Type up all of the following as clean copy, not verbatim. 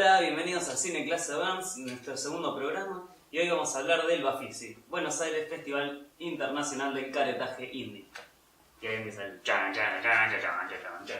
Hola, bienvenidos a Cine Clase Advance, nuestro segundo programa, y hoy vamos a hablar del Bafisi, Buenos Aires Festival Internacional del Caretaje Indie. Y ahí empieza el chan chan chan chan chan chan chan.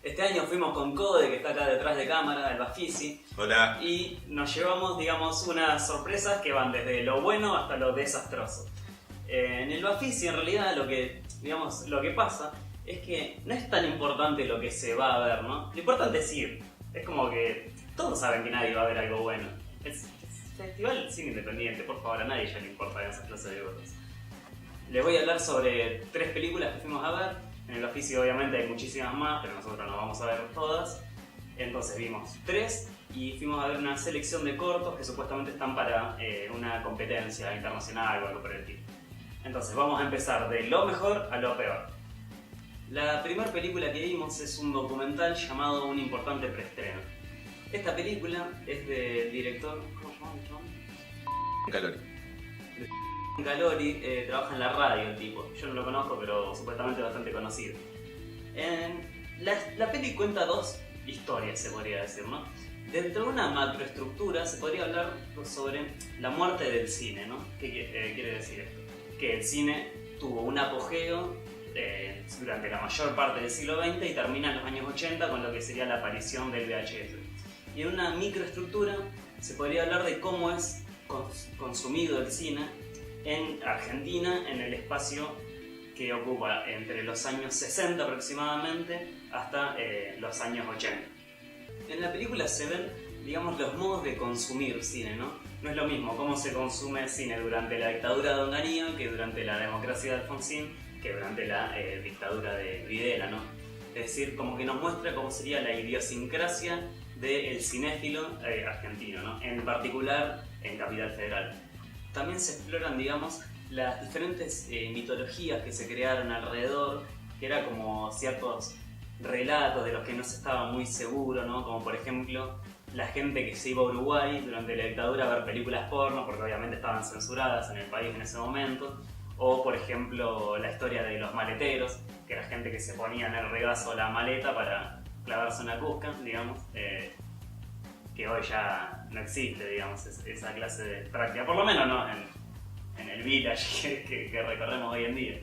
Este año fuimos con Code, que está acá detrás de cámara, el Bafisi. Hola. Y nos llevamos, digamos, unas sorpresas que van desde lo bueno hasta lo desastroso. En el Bafisi, en realidad, lo que pasa es que no es tan importante lo que se va a ver, ¿no? Lo importante es ir. Es como que todos saben que nadie va a ver algo bueno. Es festival de cine independiente, por favor, a nadie ya le importan esas clases de cosas. Les voy a hablar sobre 3 películas que fuimos a ver. En el Bafisi obviamente hay muchísimas más, pero nosotros no vamos a ver todas. Entonces vimos 3 y fuimos a ver una selección de cortos que supuestamente están para una competencia internacional o algo por el estilo. Entonces vamos a empezar de lo mejor a lo peor. La primera película que vimos es un documental llamado Un importante preestreno. Esta película es del director... ¿Cómo se llama el chabón? Calori. Calori, trabaja en la radio el tipo. Yo no lo conozco, pero supuestamente bastante conocido. La peli cuenta 2 historias, se podría decir, ¿no? Dentro de una macroestructura se podría hablar sobre la muerte del cine, ¿no? ¿Qué quiere decir esto? Que el cine tuvo un apogeo durante la mayor parte del siglo XX y termina en los años 80 con lo que sería la aparición del VHS. Y en una microestructura se podría hablar de cómo es consumido el cine en Argentina, en el espacio que ocupa entre los años 60 aproximadamente hasta los años 80. En la película se ven, digamos, los modos de consumir cine, ¿no? No es lo mismo cómo se consume cine durante la dictadura de Onganía que durante la democracia de Alfonsín, que durante la dictadura de Videla, ¿no? Es decir, como que nos muestra cómo sería la idiosincrasia del cinéfilo argentino, ¿no? En particular en Capital Federal. También se exploran, digamos, las diferentes mitologías que se crearon alrededor, que era como ciertos relatos de los que no se estaba muy seguro, ¿no? Como por ejemplo la gente que se iba a Uruguay durante la dictadura a ver películas porno, porque obviamente estaban censuradas en el país en ese momento, o por ejemplo la historia de los maleteros, que era gente que se ponía en el regazo la maleta para clavarse una cusca, digamos, que hoy ya no existe, digamos, esa clase de práctica, por lo menos no en el village que recorremos hoy en día.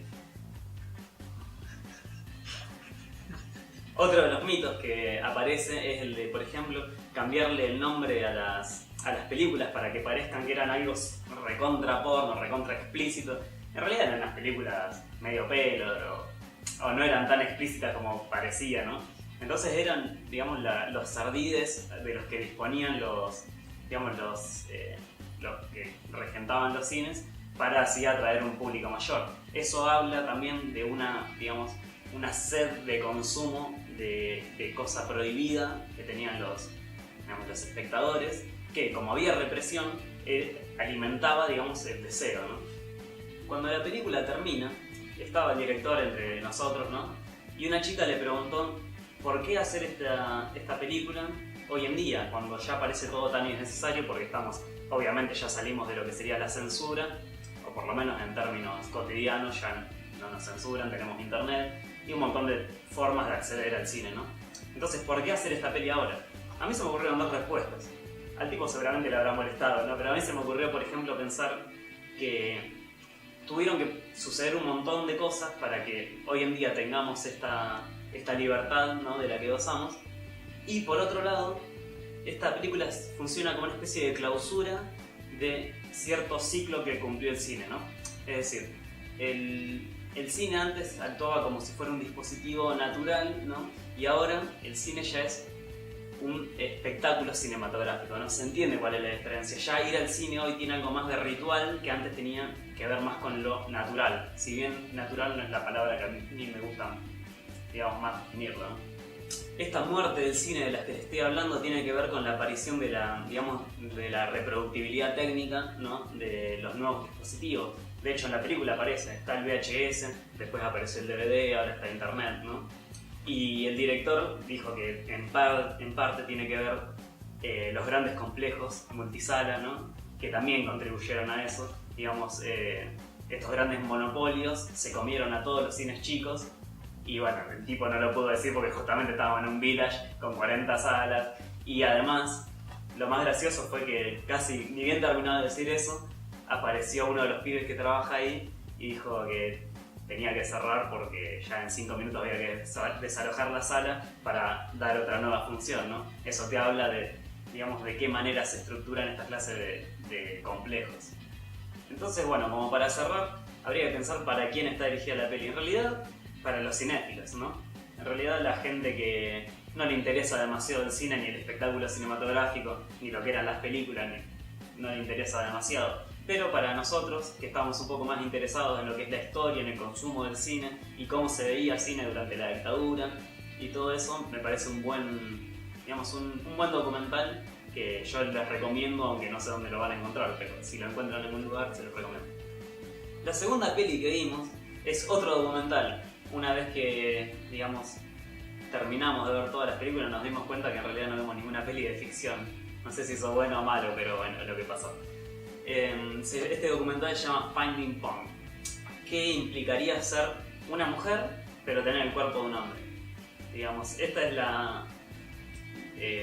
Otro de los mitos que aparece es el de, por ejemplo, cambiarle el nombre a las películas para que parezcan que eran algo recontra porno, recontra explícito. En realidad eran unas películas medio pelo o no eran tan explícitas como parecía, ¿no? Entonces eran, digamos, los ardides de los que disponían los que regentaban los cines para así atraer un público mayor. Eso habla también de una sed de consumo de cosa prohibida que tenían los espectadores, que como había represión, alimentaba, digamos, el deseo, ¿no? Cuando la película termina, estaba el director entre nosotros, ¿no? Y una chica le preguntó ¿por qué hacer esta película hoy en día, cuando ya parece todo tan innecesario? Porque obviamente ya salimos de lo que sería la censura, o por lo menos en términos cotidianos ya no nos censuran, tenemos internet y un montón de formas de acceder al cine, ¿no? Entonces, ¿por qué hacer esta peli ahora? A mí se me ocurrieron 2 respuestas. Al tipo seguramente le habrá molestado, ¿no? Pero a mí se me ocurrió, por ejemplo, pensar que tuvieron que suceder un montón de cosas para que hoy en día tengamos esta libertad, ¿no? De la que gozamos. Y por otro lado, esta película funciona como una especie de clausura de cierto ciclo que cumplió el cine, ¿no? Es decir, el cine antes actuaba como si fuera un dispositivo natural, ¿no? Y ahora el cine ya es un espectáculo cinematográfico, ¿no? Se entiende cuál es la diferencia. Ya ir al cine hoy tiene algo más de ritual que antes tenía que ver más con lo natural. Si bien natural no es la palabra que a mí me gusta, digamos, más definirlo, ¿no? Esta muerte del cine de la que les estoy hablando tiene que ver con la aparición de la reproductibilidad técnica, ¿no? De los nuevos dispositivos. De hecho, en la película está el VHS, después apareció el DVD, ahora está internet, ¿no? Y el director dijo que en parte tiene que ver los grandes complejos multisala, ¿no? Que también contribuyeron a eso. Digamos, estos grandes monopolios se comieron a todos los cines chicos. Y bueno, el tipo no lo pudo decir porque justamente estábamos en un village con 40 salas. Y además, lo más gracioso fue que casi ni bien terminado de decir eso, apareció uno de los pibes que trabaja ahí y dijo que tenía que cerrar porque ya en 5 minutos había que desalojar la sala para dar otra nueva función, ¿no? Eso te habla de, digamos, de qué manera se estructuran estas clases de complejos. Entonces, bueno, como para cerrar, habría que pensar para quién está dirigida la peli. En realidad, para los cinéfilos, ¿no? En realidad la gente que no le interesa demasiado el cine, ni el espectáculo cinematográfico, ni lo que eran las películas, no le interesa demasiado. Pero para nosotros, que estamos un poco más interesados en lo que es la historia, en el consumo del cine y cómo se veía cine durante la dictadura y todo eso, me parece un buen, digamos, un buen documental que yo les recomiendo, aunque no sé dónde lo van a encontrar, pero si lo encuentran en algún lugar se los recomiendo. La segunda peli que vimos es otro documental. Una vez que, digamos, terminamos de ver todas las películas, nos dimos cuenta que en realidad no vemos ninguna peli de ficción. No sé si eso es bueno o malo, pero bueno, es lo que pasó. Este documental se llama Finding Pong, que implicaría ser una mujer, pero tener el cuerpo de un hombre. Digamos, esta es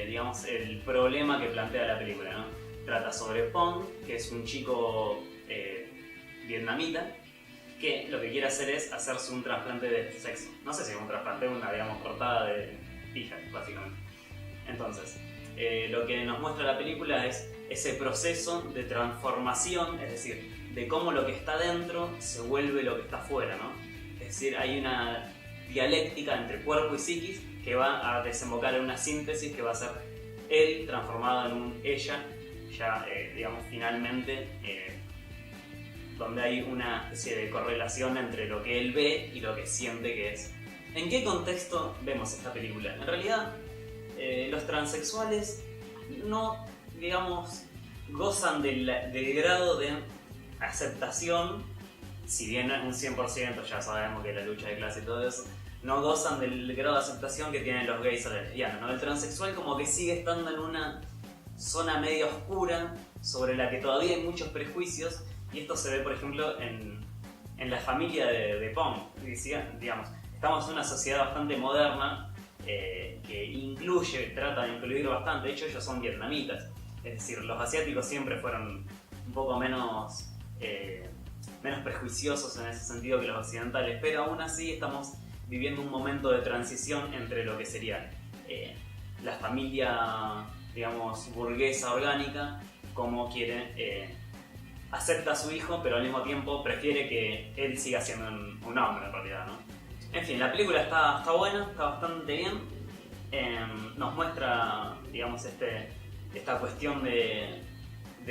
digamos, el problema que plantea la película, ¿no? Trata sobre Pong, que es un chico vietnamita, que lo que quiere hacer es hacerse un trasplante de sexo. No sé si es un trasplante, una, digamos, cortada de pija, básicamente. Entonces, lo que nos muestra la película es ese proceso de transformación, es decir, de cómo lo que está dentro se vuelve lo que está afuera, ¿no? Es decir, hay una dialéctica entre cuerpo y psiquis que va a desembocar en una síntesis que va a ser él transformado en un ella, ya, digamos, finalmente, donde hay una especie de correlación entre lo que él ve y lo que siente que es. ¿En qué contexto vemos esta película? En realidad, los transexuales no, digamos, gozan del grado de aceptación, si bien no es un 100%, ya sabemos que la lucha de clase y todo eso, no gozan del grado de aceptación que tienen los gays o las lesbianas, ¿no? El transexual como que sigue estando en una zona medio oscura sobre la que todavía hay muchos prejuicios, y esto se ve, por ejemplo, en la familia de Pong. Digamos, estamos en una sociedad bastante moderna que incluye, trata de incluir bastante. De hecho, ellos son vietnamitas. Es decir, los asiáticos siempre fueron un poco menos prejuiciosos en ese sentido que los occidentales, pero aún así estamos viviendo un momento de transición entre lo que sería la familia, digamos, burguesa orgánica, como quiere, acepta a su hijo, pero al mismo tiempo prefiere que él siga siendo un hombre en realidad, ¿no? En fin, la película está buena, está bastante bien. Nos muestra, digamos, esta cuestión de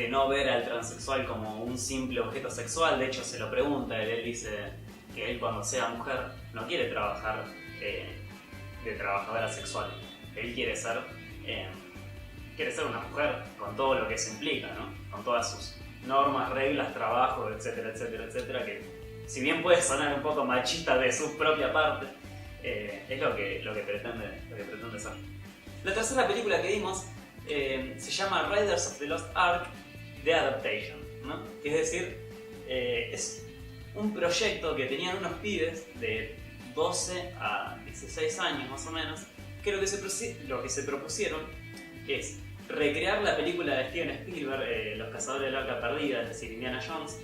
no ver al transexual como un simple objeto sexual. De hecho, se lo pregunta, él dice que él, cuando sea mujer, no quiere trabajar de trabajadora sexual. Él quiere ser una mujer con todo lo que eso implica, ¿no? Con todas sus normas, reglas, trabajo, etcétera, etcétera, etcétera, que si bien puede sonar un poco machista de su propia parte, es lo que pretende ser. La tercera película que vimos se llama Raiders of the Lost Ark: The Adaptation, ¿no? Es decir, es un proyecto que tenían unos pibes de 12 a 16 años más o menos, que lo que se propusieron es recrear la película de Steven Spielberg, Los Cazadores del Arca Perdida, es decir, Indiana Jones,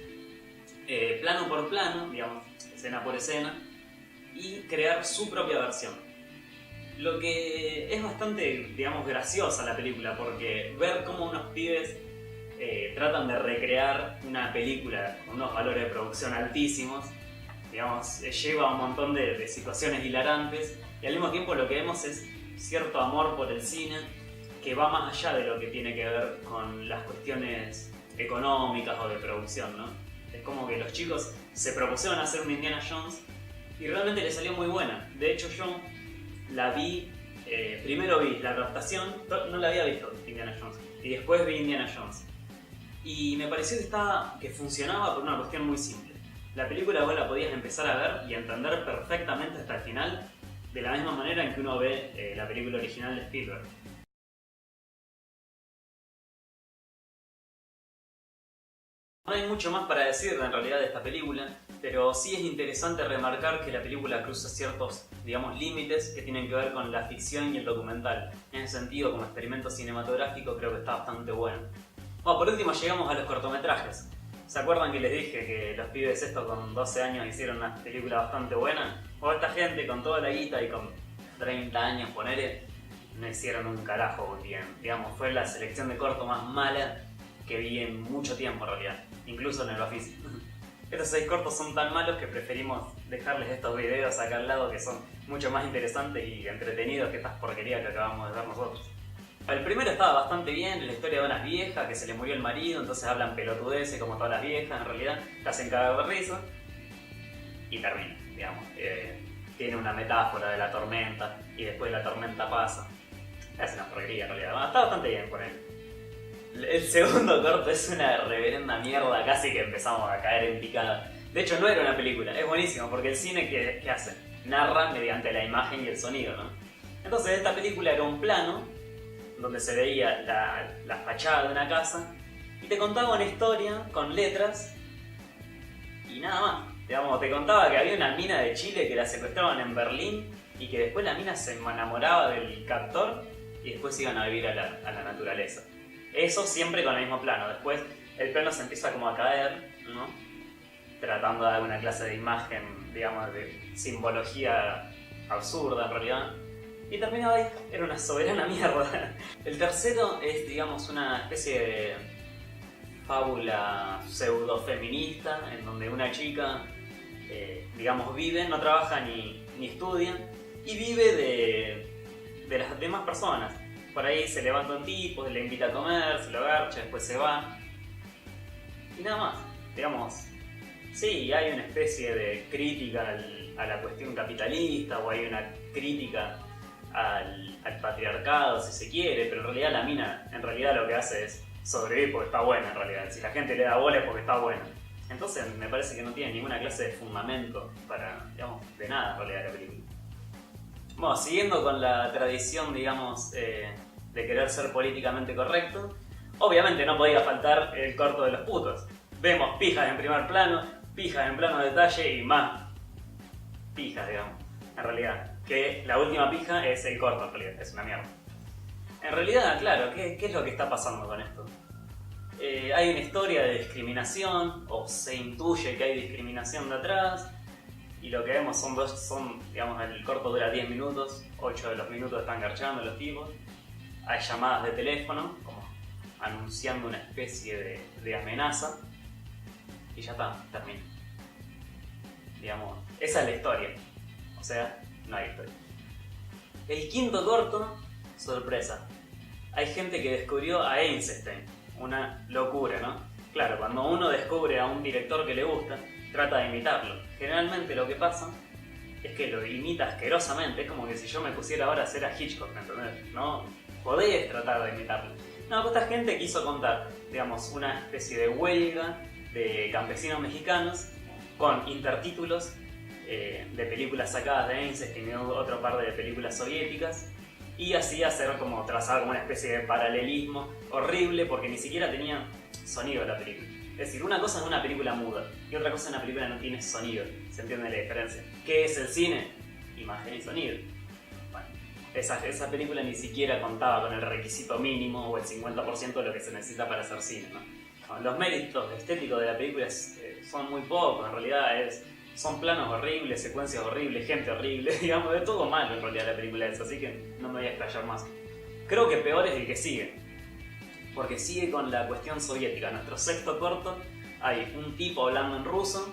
plano por plano, digamos, escena por escena, y crear su propia versión. Lo que es bastante, digamos, graciosa la película, porque ver cómo unos pibes tratan de recrear una película con unos valores de producción altísimos, digamos, lleva a un montón de situaciones hilarantes, y al mismo tiempo lo que vemos es cierto amor por el cine que va más allá de lo que tiene que ver con las cuestiones económicas o de producción, ¿no? Es como que los chicos se propusieron hacer una Indiana Jones y realmente les salió muy buena. De hecho, yo la vi, primero vi la adaptación, no la había visto, Indiana Jones, y después vi Indiana Jones. Y me pareció que funcionaba por una cuestión muy simple. La película vos la podías empezar a ver y entender perfectamente hasta el final, de la misma manera en que uno ve la película original de Spielberg. No hay mucho más para decir en realidad de esta película, pero sí es interesante remarcar que la película cruza ciertos, digamos, límites que tienen que ver con la ficción y el documental. En ese sentido, como experimento cinematográfico, creo que está bastante bueno. Bueno, por último llegamos a los cortometrajes. ¿Se acuerdan que les dije que los pibes estos con 12 años hicieron una película bastante buena? O esta gente con toda la guita y con 30 años, ponele, no hicieron un carajo bien. Digamos, fue la selección de corto más mala que vi en mucho tiempo en realidad, incluso en el Bafisi. Estos 6 cortos son tan malos que preferimos dejarles estos videos acá al lado que son mucho más interesantes y entretenidos que estas porquerías que acabamos de ver nosotros. El primero estaba bastante bien, la historia de unas viejas que se le murió el marido, entonces hablan pelotudeces como todas las viejas en realidad, te hacen cagar de risa y termina, digamos. Tiene una metáfora de la tormenta y después la tormenta pasa. Es una porquería en realidad, bueno, está bastante bien por él. El segundo corto es una reverenda mierda, casi que empezamos a caer en picada. De hecho no era una película, es buenísimo porque el cine ¿qué hace? Narra mediante la imagen y el sonido, ¿no? Entonces esta película era un plano donde se veía la fachada de una casa y te contaba una historia con letras y nada más. Digamos, te contaba que había una mina de Chile que la secuestraban en Berlín y que después la mina se enamoraba del captor y después iban a vivir a la naturaleza. Eso siempre con el mismo plano. Después el plano se empieza como a caer, ¿no? Tratando de dar una clase de imagen, digamos, de simbología absurda en realidad. Y terminaba ahí. Era una soberana mierda. El tercero es, digamos, una especie de fábula pseudo-feminista en donde una chica, digamos, vive, no trabaja ni estudia y vive de las demás personas. Por ahí se levanta un tipo, le invita a comer, se lo garcha, después se va. Y nada más. Digamos, sí, hay una especie de crítica a la cuestión capitalista o hay una crítica al patriarcado, si se quiere, pero en realidad la mina en realidad lo que hace es sobrevivir porque está buena en realidad. Si la gente le da bola es porque está buena. Entonces me parece que no tiene ninguna clase de fundamento para, digamos, de nada en realidad la película. Bueno, siguiendo con la tradición, digamos, de querer ser políticamente correcto, obviamente no podía faltar el corto de los putos. Vemos pijas en primer plano, pijas en plano de detalle y más pijas, digamos, en realidad. Que la última pija es el corto, en realidad, es una mierda. En realidad, claro, ¿qué es lo que está pasando con esto? Hay una historia de discriminación, o se intuye que hay discriminación de atrás, y lo que vemos son, digamos, el corto dura 10 minutos, 8 de los minutos están garchando los tipos. Hay llamadas de teléfono, como anunciando una especie de amenaza, y ya está, termina. Digamos, esa es la historia. O sea, no hay historia. El quinto corto, sorpresa. Hay gente que descubrió a Einstein. Una locura, ¿no? Claro, cuando uno descubre a un director que le gusta, trata de imitarlo. Generalmente lo que pasa es que lo imita asquerosamente. Es como que si yo me pusiera ahora a hacer a Hitchcock, ¿me entendés? No podés tratar de imitarlo. No, esta gente quiso contar, digamos, una especie de huelga de campesinos mexicanos con intertítulos de películas sacadas de Einstein y otro par de películas soviéticas, y así hacer como trazar como una especie de paralelismo horrible porque ni siquiera tenía sonido la película. Es decir, una cosa es una película muda y otra cosa es una película que no tiene sonido. ¿Se entiende la diferencia? ¿Qué es el cine? Imagen y sonido. Bueno, esa película ni siquiera contaba con el requisito mínimo o el 50% de lo que se necesita para hacer cine, ¿no? Bueno, los méritos estéticos de la película son muy pocos, en realidad son planos horribles, secuencias horribles, gente horrible, digamos, de todo malo en realidad la película es, así que no me voy a explayar más. Creo que peor es el que sigue, porque sigue con la cuestión soviética. En nuestro sexto corto hay un tipo hablando en ruso,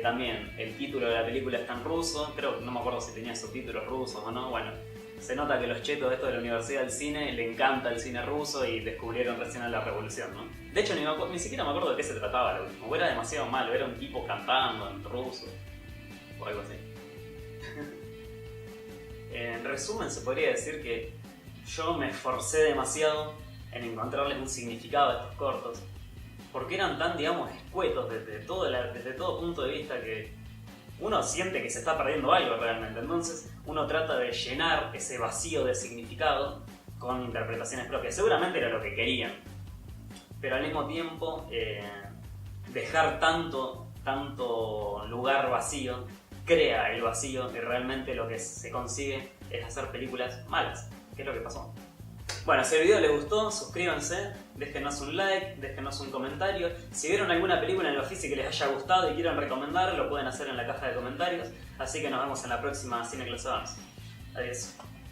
también el título de la película está en ruso, creo, no me acuerdo si tenía subtítulos rusos o no, bueno, se nota que los chetos de esto de la Universidad del Cine le encanta el cine ruso y descubrieron recién a la revolución, ¿no? De hecho ni siquiera me acuerdo de qué se trataba lo último, era demasiado malo, era un tipo cantando en ruso o algo así. En resumen se podría decir que yo me esforcé demasiado en encontrarles un significado a estos cortos, porque eran tan, digamos, escuetos desde todo punto de vista que uno siente que se está perdiendo algo realmente. Entonces uno trata de llenar ese vacío de significado con interpretaciones propias. Seguramente era lo que querían, pero al mismo tiempo dejar tanto lugar vacío crea el vacío y realmente lo que se consigue es hacer películas malas, que es lo que pasó. Bueno, si el video les gustó, suscríbanse, déjenos un like, déjenos un comentario. Si vieron alguna película en el Ofici que les haya gustado y quieren recomendar, lo pueden hacer en la caja de comentarios. Así que nos vemos en la próxima Cine Clase Vamos. Adiós.